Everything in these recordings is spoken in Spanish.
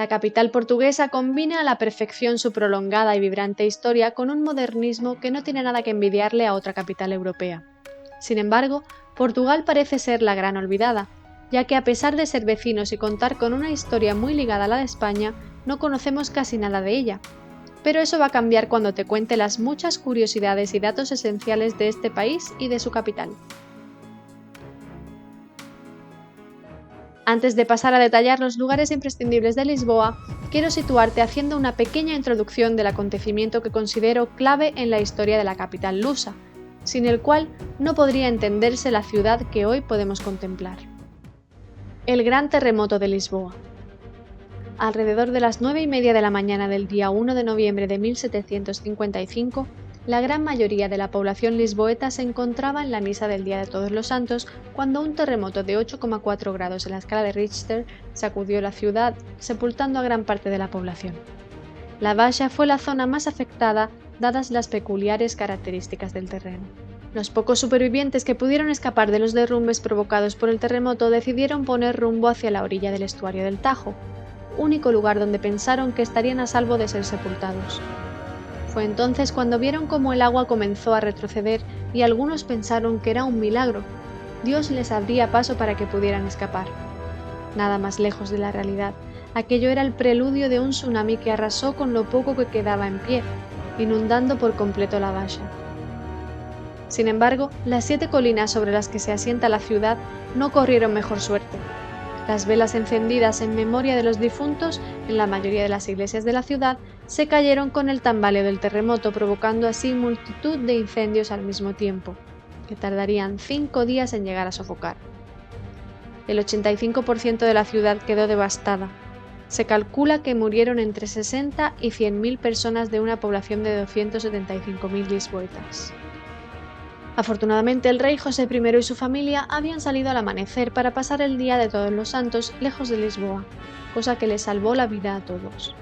La capital portuguesa combina a la perfección su prolongada y vibrante historia con un modernismo que no tiene nada que envidiarle a otra capital europea. Sin embargo, Portugal parece ser la gran olvidada, ya que a pesar de ser vecinos y contar con una historia muy ligada a la de España, no conocemos casi nada de ella. Pero eso va a cambiar cuando te cuente las muchas curiosidades y datos esenciales de este país y de su capital. Antes de pasar a detallar los lugares imprescindibles de Lisboa, quiero situarte haciendo una pequeña introducción del acontecimiento que considero clave en la historia de la capital lusa, sin el cual no podría entenderse la ciudad que hoy podemos contemplar. El Gran Terremoto de Lisboa. Alrededor de las 9:30 de la mañana del día 1 de noviembre de 1755, la gran mayoría de la población lisboeta se encontraba en la misa del Día de Todos los Santos cuando un terremoto de 8,4 grados en la escala de Richter sacudió la ciudad, sepultando a gran parte de la población. La Baixa fue la zona más afectada, dadas las peculiares características del terreno. Los pocos supervivientes que pudieron escapar de los derrumbes provocados por el terremoto decidieron poner rumbo hacia la orilla del estuario del Tajo, único lugar donde pensaron que estarían a salvo de ser sepultados. Fue entonces cuando vieron cómo el agua comenzó a retroceder y algunos pensaron que era un milagro. Dios les abría paso para que pudieran escapar. Nada más lejos de la realidad. Aquello era el preludio de un tsunami que arrasó con lo poco que quedaba en pie, inundando por completo la Baixa. Sin embargo, las 7 colinas sobre las que se asienta la ciudad no corrieron mejor suerte. Las velas encendidas en memoria de los difuntos en la mayoría de las iglesias de la ciudad se cayeron con el tambaleo del terremoto, provocando así multitud de incendios al mismo tiempo, que tardarían 5 días en llegar a sofocar. El 85% de la ciudad quedó devastada. Se calcula que murieron entre 60 y 100.000 personas de una población de 275.000 lisboetas. Afortunadamente, el rey José I y su familia habían salido al amanecer para pasar el Día de Todos los Santos lejos de Lisboa, cosa que les salvó la vida a todos.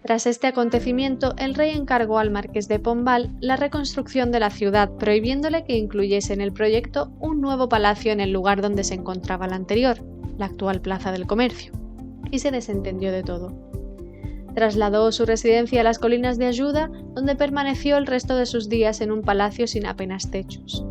Tras este acontecimiento, el rey encargó al marqués de Pombal la reconstrucción de la ciudad, prohibiéndole que incluyese en el proyecto un nuevo palacio en el lugar donde se encontraba el anterior, la actual Plaza del Comercio, y se desentendió de todo. Trasladó su residencia a las colinas de Ajuda, donde permaneció el resto de sus días en un palacio sin apenas techos.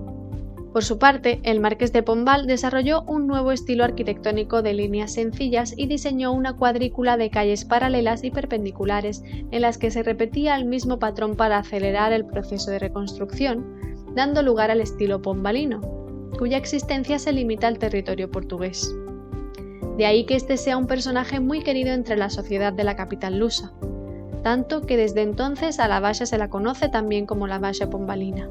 Por su parte, el marqués de Pombal desarrolló un nuevo estilo arquitectónico de líneas sencillas y diseñó una cuadrícula de calles paralelas y perpendiculares en las que se repetía el mismo patrón para acelerar el proceso de reconstrucción, dando lugar al estilo pombalino, cuya existencia se limita al territorio portugués. De ahí que este sea un personaje muy querido entre la sociedad de la capital lusa, tanto que desde entonces a la Baixa se la conoce también como la Baixa pombalina.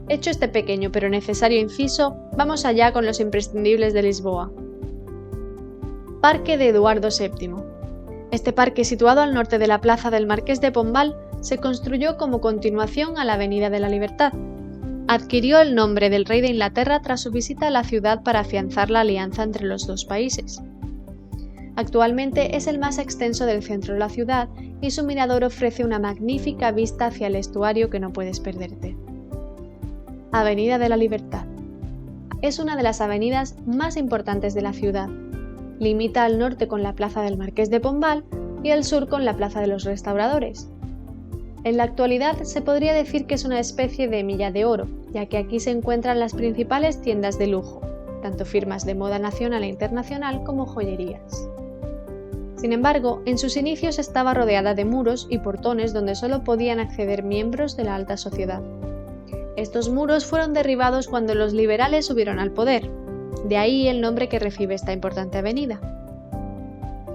Hecho este pequeño pero necesario inciso, vamos allá con los imprescindibles de Lisboa. Parque de Eduardo VII. Este parque, situado al norte de la plaza del Marqués de Pombal, se construyó como continuación a la Avenida de la Libertad. Adquirió el nombre del rey de Inglaterra tras su visita a la ciudad para afianzar la alianza entre los dos países. Actualmente es el más extenso del centro de la ciudad y su mirador ofrece una magnífica vista hacia el estuario que no puedes perderte. Avenida de la Libertad. Es una de las avenidas más importantes de la ciudad. Limita al norte con la Plaza del Marqués de Pombal y al sur con la Plaza de los Restauradores. En la actualidad se podría decir que es una especie de milla de oro, ya que aquí se encuentran las principales tiendas de lujo, tanto firmas de moda nacional e internacional como joyerías. Sin embargo, en sus inicios estaba rodeada de muros y portones donde solo podían acceder miembros de la alta sociedad. Estos muros fueron derribados cuando los liberales subieron al poder, de ahí el nombre que recibe esta importante avenida.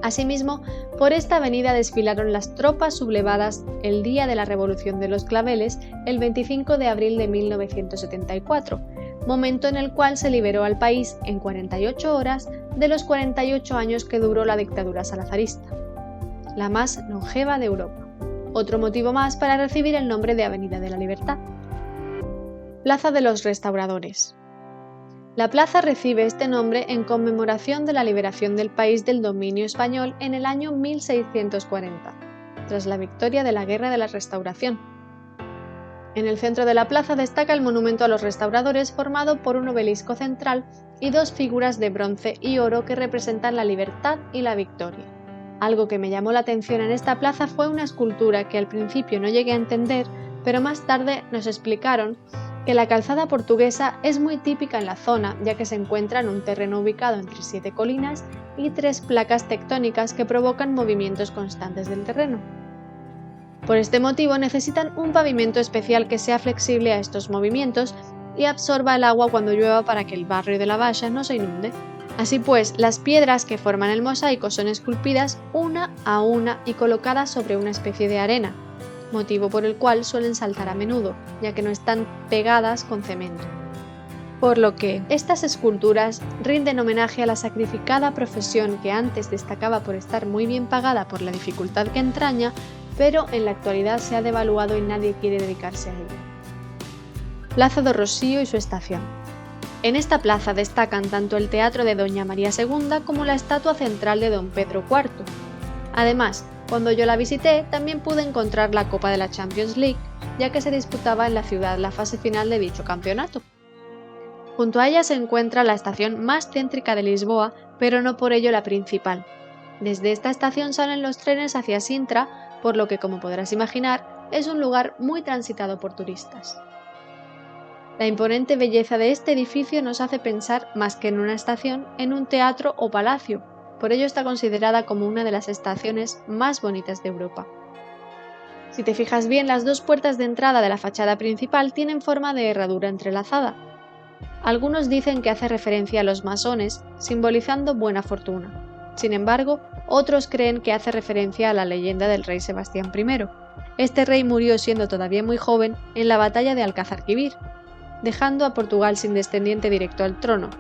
Asimismo, por esta avenida desfilaron las tropas sublevadas el día de la Revolución de los Claveles, el 25 de abril de 1974, momento en el cual se liberó al país en 48 horas de los 48 años que duró la dictadura salazarista, la más longeva de Europa. Otro motivo más para recibir el nombre de Avenida de la Libertad. Plaza de los Restauradores. La plaza recibe este nombre en conmemoración de la liberación del país del dominio español en el año 1640, tras la victoria de la Guerra de la Restauración. En el centro de la plaza destaca el monumento a los restauradores formado por un obelisco central y dos figuras de bronce y oro que representan la libertad y la victoria. Algo que me llamó la atención en esta plaza fue una escultura que al principio no llegué a entender, pero más tarde nos explicaron que la calzada portuguesa es muy típica en la zona, ya que se encuentra en un terreno ubicado entre 7 colinas y 3 placas tectónicas que provocan movimientos constantes del terreno. Por este motivo necesitan un pavimento especial que sea flexible a estos movimientos y absorba el agua cuando llueva para que el barrio de la valla no se inunde. Así pues, las piedras que forman el mosaico son esculpidas una a una y colocadas sobre una especie de arena, motivo por el cual suelen saltar a menudo, ya que no están pegadas con cemento. Por lo que estas esculturas rinden homenaje a la sacrificada profesión que antes destacaba por estar muy bien pagada por la dificultad que entraña, pero en la actualidad se ha devaluado y nadie quiere dedicarse a ella. Plaza do Rocío y su estación. En esta plaza destacan tanto el teatro de Doña María II como la estatua central de Don Pedro IV. Además, cuando yo la visité, también pude encontrar la Copa de la Champions League, ya que se disputaba en la ciudad la fase final de dicho campeonato. Junto a ella se encuentra la estación más céntrica de Lisboa, pero no por ello la principal. Desde esta estación salen los trenes hacia Sintra, por lo que, como podrás imaginar, es un lugar muy transitado por turistas. La imponente belleza de este edificio nos hace pensar, más que en una estación, en un teatro o palacio. Por ello está considerada como una de las estaciones más bonitas de Europa. Si te fijas bien, las dos puertas de entrada de la fachada principal tienen forma de herradura entrelazada. Algunos dicen que hace referencia a los masones, simbolizando buena fortuna. Sin embargo, otros creen que hace referencia a la leyenda del rey Sebastián I. Este rey murió siendo todavía muy joven en la batalla de Alcázarquivir, dejando a Portugal sin descendiente directo al trono,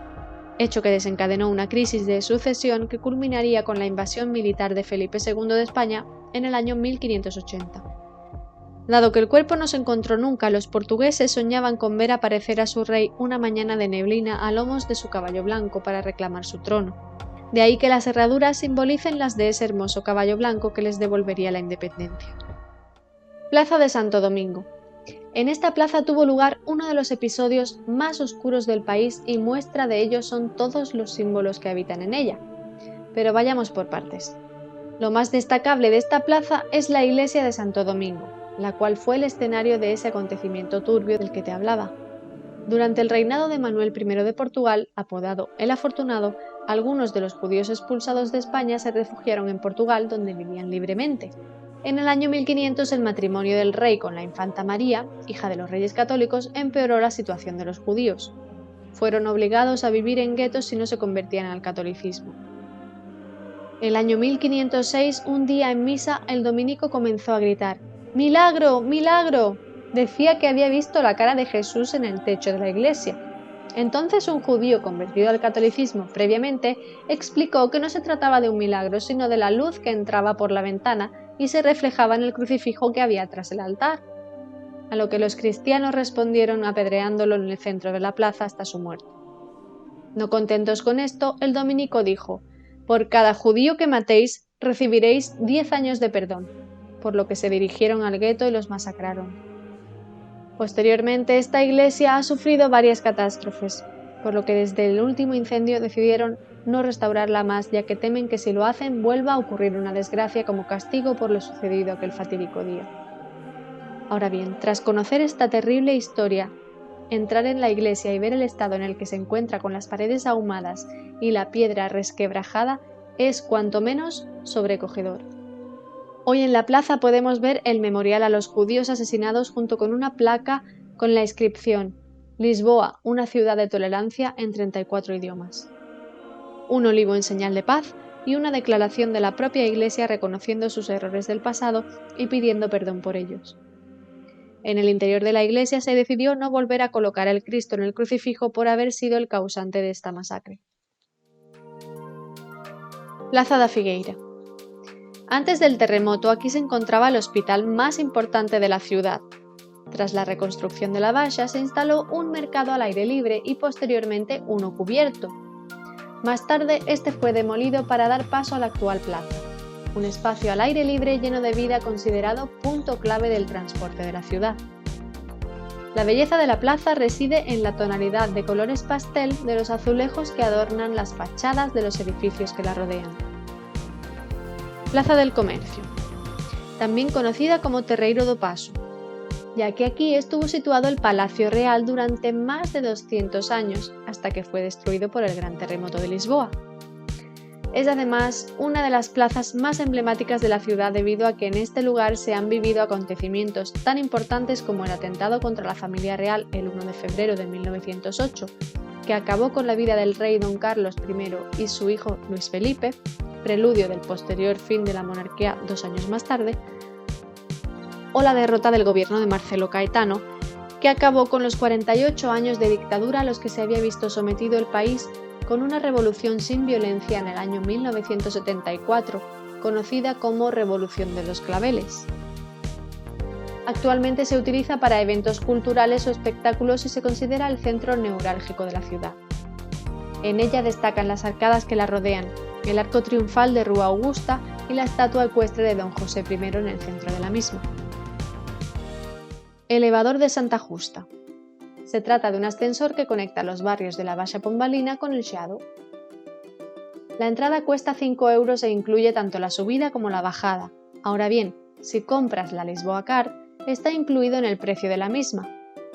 hecho que desencadenó una crisis de sucesión que culminaría con la invasión militar de Felipe II de España en el año 1580. Dado que el cuerpo no se encontró nunca, los portugueses soñaban con ver aparecer a su rey una mañana de neblina a lomos de su caballo blanco para reclamar su trono. De ahí que las herraduras simbolicen las de ese hermoso caballo blanco que les devolvería la independencia. Plaza de Santo Domingo. En esta plaza tuvo lugar uno de los episodios más oscuros del país y muestra de ello son todos los símbolos que habitan en ella. Pero vayamos por partes. Lo más destacable de esta plaza es la iglesia de Santo Domingo, la cual fue el escenario de ese acontecimiento turbio del que te hablaba. Durante el reinado de Manuel I de Portugal, apodado el Afortunado, algunos de los judíos expulsados de España se refugiaron en Portugal, donde vivían libremente. En el año 1500 el matrimonio del rey con la infanta María, hija de los reyes católicos, empeoró la situación de los judíos. Fueron obligados a vivir en guetos si no se convertían al catolicismo. El año 1506, un día en misa, el dominico comenzó a gritar: ¡Milagro! ¡Milagro! Decía que había visto la cara de Jesús en el techo de la iglesia. Entonces un judío convertido al catolicismo previamente explicó que no se trataba de un milagro, sino de la luz que entraba por la ventana y se reflejaba en el crucifijo que había tras el altar, a lo que los cristianos respondieron apedreándolo en el centro de la plaza hasta su muerte. No contentos con esto, el dominico dijo: «Por cada judío que matéis, recibiréis 10 años de perdón», por lo que se dirigieron al gueto y los masacraron. Posteriormente, esta iglesia ha sufrido varias catástrofes, por lo que desde el último incendio decidieron no restaurarla más, ya que temen que si lo hacen vuelva a ocurrir una desgracia como castigo por lo sucedido aquel fatídico día. Ahora bien, tras conocer esta terrible historia, entrar en la iglesia y ver el estado en el que se encuentra con las paredes ahumadas y la piedra resquebrajada es cuanto menos sobrecogedor. Hoy en la plaza podemos ver el memorial a los judíos asesinados junto con una placa con la inscripción «Lisboa, una ciudad de tolerancia en 34 idiomas». Un olivo en señal de paz y una declaración de la propia Iglesia reconociendo sus errores del pasado y pidiendo perdón por ellos. En el interior de la iglesia se decidió no volver a colocar al Cristo en el crucifijo por haber sido el causante de esta masacre. Plaza da Figueira. Antes del terremoto, aquí se encontraba el hospital más importante de la ciudad. Tras la reconstrucción de la valla, se instaló un mercado al aire libre y posteriormente uno cubierto. Más tarde, este fue demolido para dar paso a la actual plaza, un espacio al aire libre lleno de vida considerado punto clave del transporte de la ciudad. La belleza de la plaza reside en la tonalidad de colores pastel de los azulejos que adornan las fachadas de los edificios que la rodean. Plaza del Comercio, también conocida como Terreiro do Paso, ya que aquí estuvo situado el Palacio Real durante más de 200 años, hasta que fue destruido por el gran terremoto de Lisboa. Es además una de las plazas más emblemáticas de la ciudad debido a que en este lugar se han vivido acontecimientos tan importantes como el atentado contra la familia real el 1 de febrero de 1908, que acabó con la vida del rey Don Carlos I y su hijo Luis Felipe, preludio del posterior fin de la monarquía 2 años más tarde, o la derrota del gobierno de Marcelo Caetano, que acabó con los 48 años de dictadura a los que se había visto sometido el país con una revolución sin violencia en el año 1974, conocida como Revolución de los Claveles. Actualmente se utiliza para eventos culturales o espectáculos y se considera el centro neurálgico de la ciudad. En ella destacan las arcadas que la rodean, el arco triunfal de Rua Augusta y la estatua ecuestre de Don José I en el centro de la misma. Elevador de Santa Justa. Se trata de un ascensor que conecta los barrios de la Baixa Pombalina con el Chiado. La entrada cuesta 5 € e incluye tanto la subida como la bajada. Ahora bien, si compras la Lisboa Card, está incluido en el precio de la misma.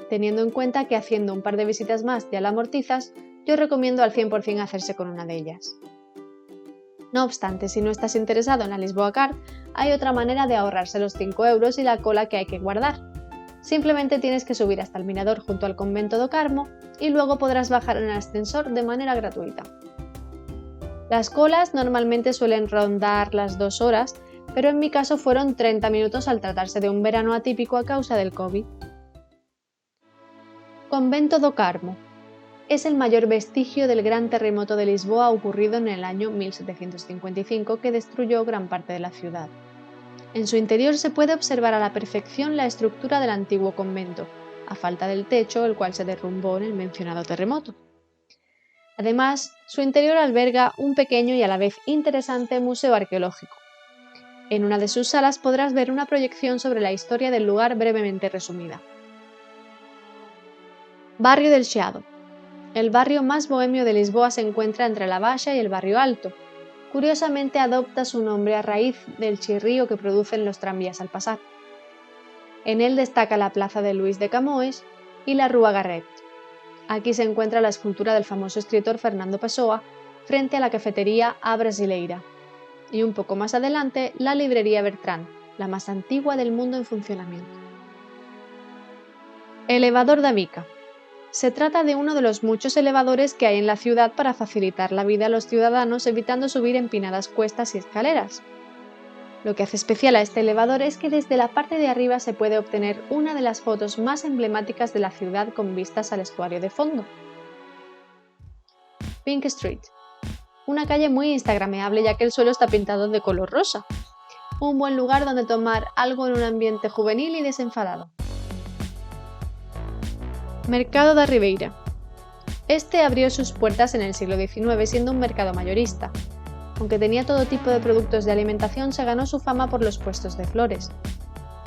Teniendo en cuenta que haciendo un par de visitas más ya la amortizas, yo recomiendo al 100% hacerse con una de ellas. No obstante, si no estás interesado en la Lisboa Card, hay otra manera de ahorrarse los 5 € y la cola que hay que guardar. Simplemente tienes que subir hasta el mirador junto al convento do Carmo y luego podrás bajar en el ascensor de manera gratuita. Las colas normalmente suelen rondar las 2 horas, pero en mi caso fueron 30 minutos al tratarse de un verano atípico a causa del COVID. Convento do Carmo. Es el mayor vestigio del gran terremoto de Lisboa ocurrido en el año 1755 que destruyó gran parte de la ciudad. En su interior se puede observar a la perfección la estructura del antiguo convento, a falta del techo, el cual se derrumbó en el mencionado terremoto. Además, su interior alberga un pequeño y a la vez interesante museo arqueológico. En una de sus salas podrás ver una proyección sobre la historia del lugar brevemente resumida. Barrio del Chiado. El barrio más bohemio de Lisboa se encuentra entre la Baixa y el Barrio Alto. Curiosamente adopta su nombre a raíz del chirrío que producen los tranvías al pasar. En él destaca la plaza de Luís de Camões y la Rua Garret. Aquí se encuentra la escultura del famoso escritor Fernando Pessoa frente a la cafetería A Brasileira. Y un poco más adelante, la librería Bertrand, la más antigua del mundo en funcionamiento. Elevador da Bica. Se trata de uno de los muchos elevadores que hay en la ciudad para facilitar la vida a los ciudadanos evitando subir empinadas cuestas y escaleras. Lo que hace especial a este elevador es que desde la parte de arriba se puede obtener una de las fotos más emblemáticas de la ciudad con vistas al estuario de fondo. Pink Street. Una calle muy instagrameable ya que el suelo está pintado de color rosa. Un buen lugar donde tomar algo en un ambiente juvenil y desenfadado. Mercado da Ribeira. Este abrió sus puertas en el siglo XIX siendo un mercado mayorista. Aunque tenía todo tipo de productos de alimentación, se ganó su fama por los puestos de flores.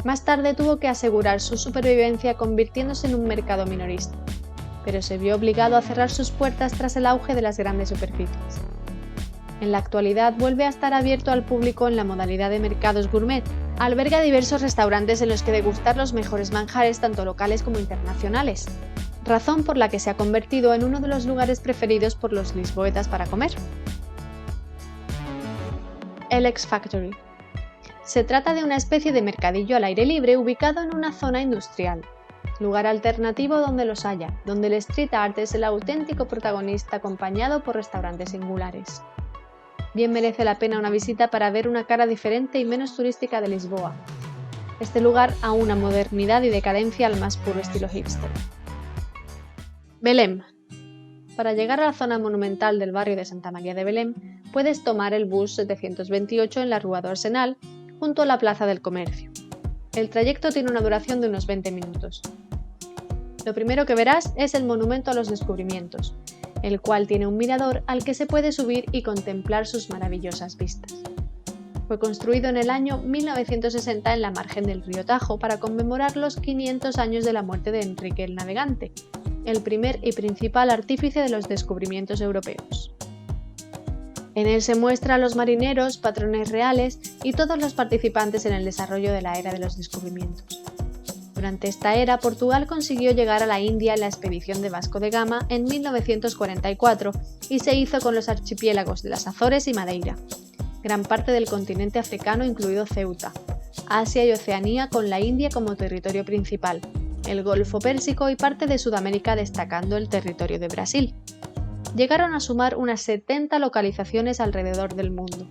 Más tarde tuvo que asegurar su supervivencia convirtiéndose en un mercado minorista, pero se vio obligado a cerrar sus puertas tras el auge de las grandes superficies. En la actualidad vuelve a estar abierto al público en la modalidad de mercados gourmet. Alberga diversos restaurantes en los que degustar los mejores manjares tanto locales como internacionales, razón por la que se ha convertido en uno de los lugares preferidos por los lisboetas para comer. El X Factory. Se trata de una especie de mercadillo al aire libre ubicado en una zona industrial, lugar alternativo donde los haya, donde el street art es el auténtico protagonista acompañado por restaurantes singulares. Bien merece la pena una visita para ver una cara diferente y menos turística de Lisboa. Este lugar aúna modernidad y decadencia al más puro estilo hipster. Belém. Para llegar a la zona monumental del barrio de Santa María de Belém, puedes tomar el bus 728 en la Rua do Arsenal, junto a la Plaza del Comercio. El trayecto tiene una duración de unos 20 minutos. Lo primero que verás es el Monumento a los Descubrimientos, el cual tiene un mirador al que se puede subir y contemplar sus maravillosas vistas. Fue construido en el año 1960 en la margen del río Tajo para conmemorar los 500 años de la muerte de Enrique el Navegante, el primer y principal artífice de los descubrimientos europeos. En él se muestra a los marineros, patrones reales y todos los participantes en el desarrollo de la era de los descubrimientos. Durante esta era, Portugal consiguió llegar a la India en la expedición de Vasco de Gama en 1944 y se hizo con los archipiélagos de las Azores y Madeira, gran parte del continente africano incluido Ceuta, Asia y Oceanía con la India como territorio principal, el Golfo Pérsico y parte de Sudamérica destacando el territorio de Brasil. Llegaron a sumar unas 70 localizaciones alrededor del mundo.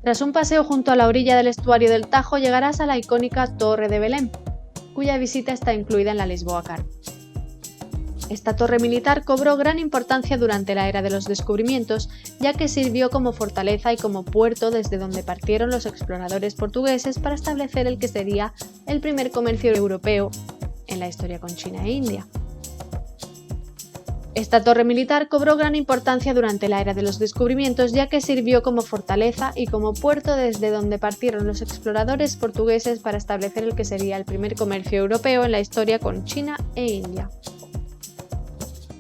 Tras un paseo junto a la orilla del estuario del Tajo llegarás a la icónica Torre de Belém, cuya visita está incluida en la Lisboa Card. Esta torre militar cobró gran importancia durante la era de los descubrimientos, ya que sirvió como fortaleza y como puerto desde donde partieron los exploradores portugueses para establecer el que sería el primer comercio europeo en la historia con China e India. Esta torre militar cobró gran importancia durante la era de los descubrimientos, ya que sirvió como fortaleza y como puerto desde donde partieron los exploradores portugueses para establecer el que sería el primer comercio europeo en la historia con China e India.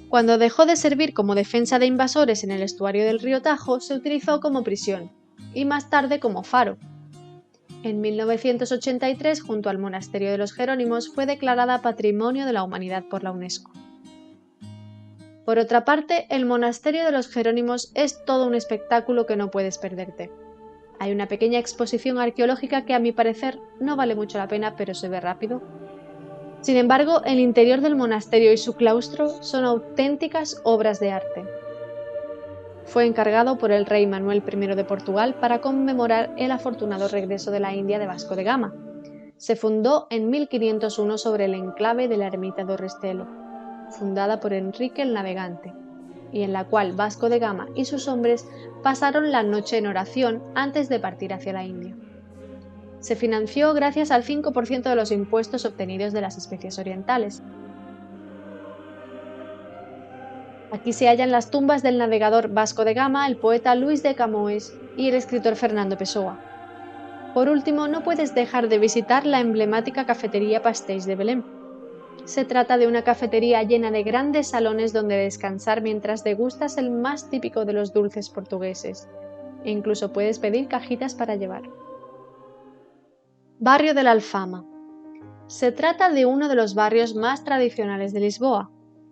Cuando dejó de servir como defensa de invasores en el estuario del río Tajo, se utilizó como prisión, y más tarde como faro. En 1983, junto al monasterio de los Jerónimos, fue declarada Patrimonio de la Humanidad por la UNESCO. Por otra parte, el monasterio de los Jerónimos es todo un espectáculo que no puedes perderte. Hay una pequeña exposición arqueológica que a mi parecer no vale mucho la pena, pero se ve rápido. Sin embargo, el interior del monasterio y su claustro son auténticas obras de arte. Fue encargado por el rey Manuel I de Portugal para conmemorar el afortunado regreso de la India de Vasco de Gama. Se fundó en 1501 sobre el enclave de la ermita do Restelo, fundada por Enrique el Navegante, y en la cual Vasco de Gama y sus hombres pasaron la noche en oración antes de partir hacia la India. Se financió gracias al 5% de los impuestos obtenidos de las especies orientales. Aquí se hallan las tumbas del navegador Vasco de Gama, el poeta Luís de Camões y el escritor Fernando Pessoa. Por último, no puedes dejar de visitar la emblemática cafetería Pastéis de Belém. Se trata de una cafetería llena de grandes salones donde descansar mientras degustas el más típico de los dulces portugueses, e incluso puedes pedir cajitas para llevar. Barrio de la Alfama. Se trata de uno de los barrios más tradicionales de Lisboa,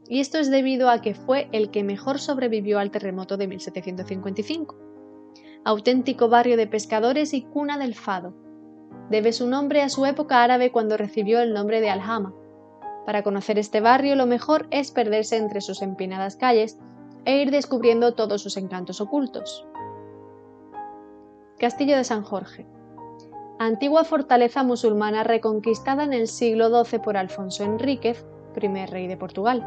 y esto es debido a que fue el que mejor sobrevivió al terremoto de 1755. Auténtico barrio de pescadores y cuna del fado. Debe su nombre a su época árabe cuando recibió el nombre de Alhama. Para conocer este barrio lo mejor es perderse entre sus empinadas calles e ir descubriendo todos sus encantos ocultos. Castillo de San Jorge. Antigua fortaleza musulmana reconquistada en el siglo XII por Alfonso Enríquez, primer rey de Portugal.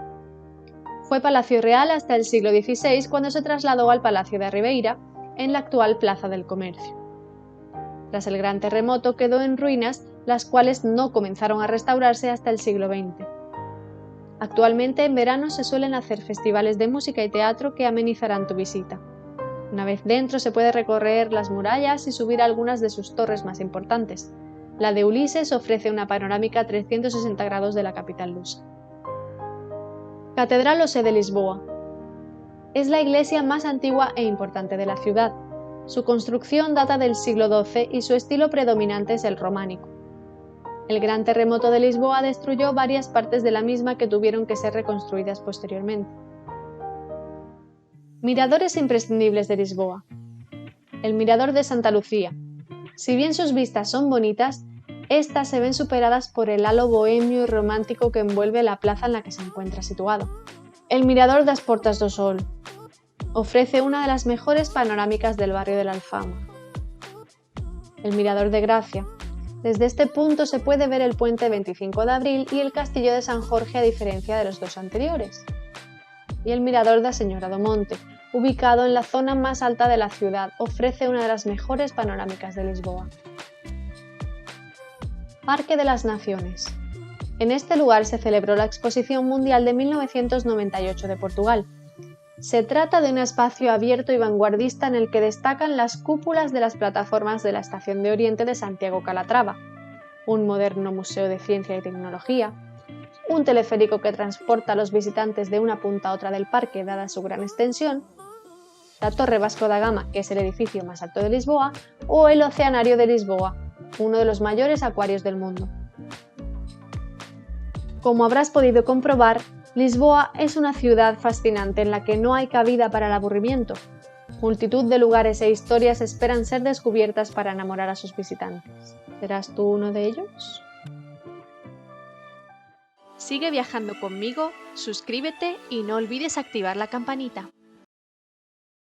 Fue palacio real hasta el siglo XVI, cuando se trasladó al Palacio de Ribeira, en la actual Plaza del Comercio. Tras el gran terremoto quedó en ruinas, las cuales no comenzaron a restaurarse hasta el siglo XX. Actualmente en verano se suelen hacer festivales de música y teatro que amenizarán tu visita. Una vez dentro se puede recorrer las murallas y subir a algunas de sus torres más importantes. La de Ulises ofrece una panorámica a 360 grados de la capital lusa. Catedral o Sé de Lisboa. Es la iglesia más antigua e importante de la ciudad. Su construcción data del siglo XII y su estilo predominante es el románico. El gran terremoto de Lisboa destruyó varias partes de la misma que tuvieron que ser reconstruidas posteriormente. Miradores imprescindibles de Lisboa. El Mirador de Santa Lucía. Si bien sus vistas son bonitas, estas se ven superadas por el halo bohemio y romántico que envuelve la plaza en la que se encuentra situado. El Mirador das Portas do Sol. Ofrece una de las mejores panorámicas del barrio de la Alfama. El Mirador de Gracia. Desde este punto se puede ver el puente 25 de abril y el castillo de San Jorge a diferencia de los dos anteriores. Y el Mirador da Señora do Monte, ubicado en la zona más alta de la ciudad, ofrece una de las mejores panorámicas de Lisboa. Parque de las Naciones. En este lugar se celebró la Exposición Mundial de 1998 de Portugal. Se trata de un espacio abierto y vanguardista en el que destacan las cúpulas de las plataformas de la Estación de Oriente de Santiago Calatrava, un moderno museo de ciencia y tecnología, un teleférico que transporta a los visitantes de una punta a otra del parque dada su gran extensión, la Torre Vasco da Gama, que es el edificio más alto de Lisboa, o el Oceanario de Lisboa, uno de los mayores acuarios del mundo. Como habrás podido comprobar, Lisboa es una ciudad fascinante en la que no hay cabida para el aburrimiento. Multitud de lugares e historias esperan ser descubiertas para enamorar a sus visitantes. ¿Serás tú uno de ellos? Sigue viajando conmigo, suscríbete y no olvides activar la campanita.